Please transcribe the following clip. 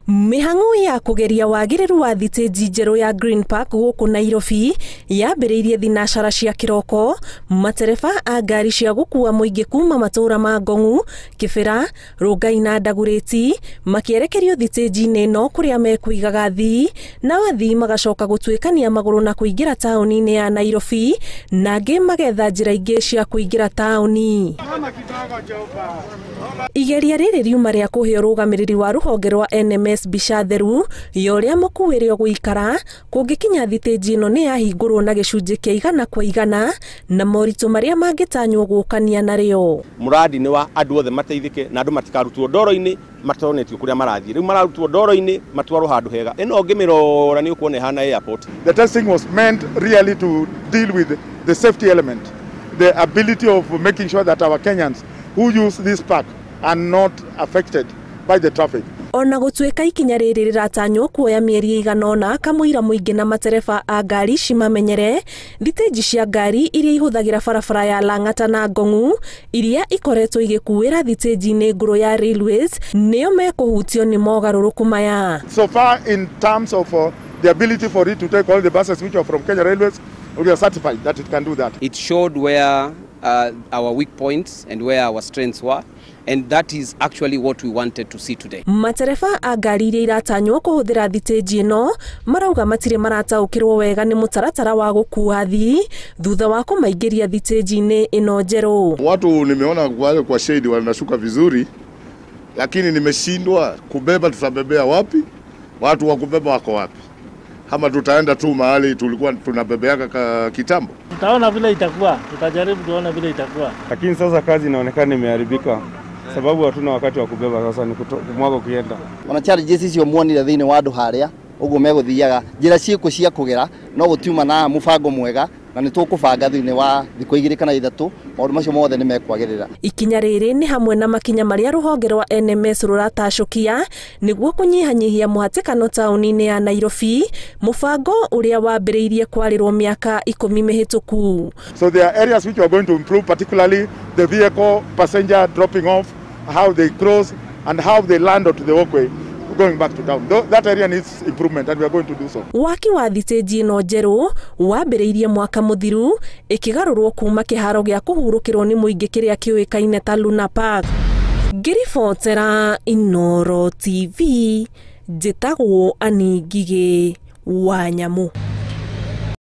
Mihango ya kugeria wagiriru wa thiteji njeru ya Green Park guku Nairobi yambiriirie thinacara cia kiroko. Matereba a ngari cia gukua muingi kuma matura ma Ngong'u, Kibera, Rongai na Ndagureti makierekerio thiteji-ini no kuria mekuigaga thii na wathii magacoka gutwikania maguru na kuingira tauni-ini ya Nairobi na angi magetha njira ingi cia kuingira tauni. Igeria riri riuma ria kuheo rugamiriri wa ruhonge rwa NMS Bicha Theru yoria mukuwire guikara kungikinya thiteji ino ni yahingurwo na gicunji kia 100% na moritu maria mangitanywo gukania nario. Muradi ni wa andu othe mateithike na andu matikarutwo ndoro-ini matonetio kuria marathie. Riu mararutwo ndoro-ini matwarwo handu hega. Ino ngimirora ni ukuona hana airport. The testing was meant really to deal with the safety element, the ability of making sure that our Kenyans who use this park are not affected by the traffic. Ona gutwika ikinya riri riratanywo kuoya mieri 100 kamuira muingi na matereba a ngari cimamenyere thiteji cia ngari iria ihuthagira barabara ya Lang'ata na Ngong'u iria ikoretwo igikuwira thiteji-ini nguru ya railways nio mekuhutio ni mogaruruku maya. So far in terms of the ability for it to take all the buses which are from Kenya Railways, we are certified that it can do that. It showed where our weak points and where our strengths were, and that is actually what we wanted to see today. Matereba a ngari iria iratanywo kuhuthira thiteji ino marauga matire marataukirwo wega ni mutaratara wa gukua thii thutha wa kumaingiria thiteji-ini ino njeru. Watu nimeona wale kwa shade wanashuka vizuri, lakini nimeshindwa kubeba. Tutabebea wapi? Watu wa kubeba wako wapi? Kama tutaenda tu mahali tulikuwa tunabebeaka kitambo. Tutaona vile itakuwa, tutajaribu tuone vile itakuwa. Lakini sasa kazi inaonekana imeharibika sababu hatuna wakati wa kubeba, sasa ni kumwaga ukienda. Wana challenges icio muonire thiini wa andu haria uguo meguthiaga njira ciiko cia kugera no gutiuma na mubango mwega na ni tukubanga thiini wa thikũ 2 kana 3 maundu macio mothe ni mekwagirira. Ikinya riri ni hamwe na makinya maria ruhonge rwa NMS ruratacukia niguo kunyihanyihia muhatikano tauni-ini ya Nairobi, mubango uria wambiriirie kwarirwo miaka 10 mihituku. So there are areas which are going to improve, particularly the vehicle passenger dropping off, how they cross and how they land onto the walkway going back to town. That area needs improvement and we are going to do so. Waki wa thiteji ino njeru wambiriirie mwaka muthiru ikigarurwo kuma kiharo gia kuhurukirwo ni muingi kiria kiuikaine ta Luna Park. Ngiribotera Inooro TV, njitagwo Ani Ngige Wanyamu.